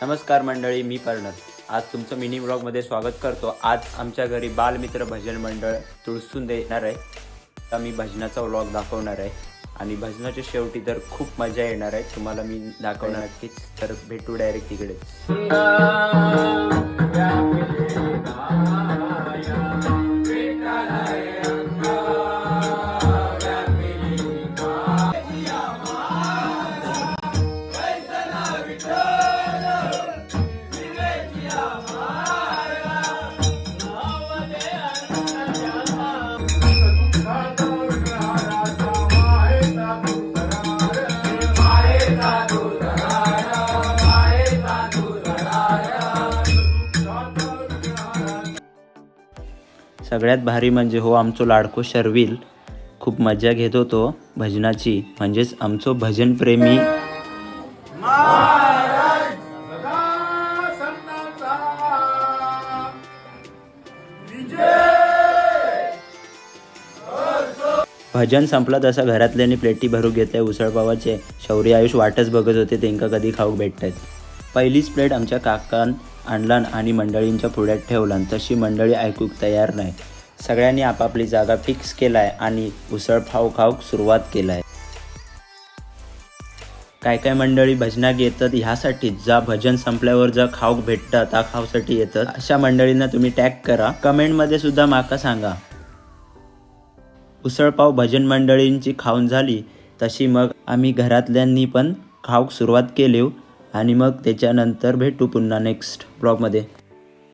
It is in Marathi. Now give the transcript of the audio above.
नमस्कार मंडळी, मी पर्णव. आज तुमचं मिनी व्लॉगमध्ये स्वागत करतो. आज आमच्या घरी बालमित्र भजन मंडळ तुळसून देणार आहे. आता मी भजनाचा व्लॉग दाखवणार आहे आणि भजनाच्या शेवटी तर खूप मजा येणार आहे. तुम्हाला मी दाखवणार नक्कीच. तर भेटू डायरेक्ट तिकडे. सगळ्यात भारी म्हणजे हो आमचो लाडको शर्विल खूप मजा घेत होतो भजनाची. म्हणजेच आमचो भजन प्रेमी भजन संपलं तसं घरातल्यानी प्लेटी भरू घेतल्या उसळपावाचे. शौर्य आयुष वाटच बघत होते त्यांका कधी खाऊ भेटतात. पहिलीच प्लेट आमच्या काकान आणला आणि मंडळींच्या पुढ्यात ठेवला. तशी मंडळी ऐकूक तयार नाही. सगळ्यांनी आपापली जागा फिक्स केलाय आणि उसळपाव खाऊक सुरुवात केलाय. काय काय मंडळी भजनाक येतात ह्यासाठी, जा भजन संपल्यावर जा खाऊक भेटतात त्या खाऊसाठी येतात. अशा मंडळींना तुम्ही टॅग करा. कमेंटमध्ये सुद्धा माका सांगा. उसळपाव भजन मंडळींची खाऊन झाली तशी मग आम्ही घरातल्यांनी पण खाऊक सुरुवात केली आणि मग त्याच्यानंतर भेटू पुन्हा नेक्स्ट ब्लॉगमध्ये.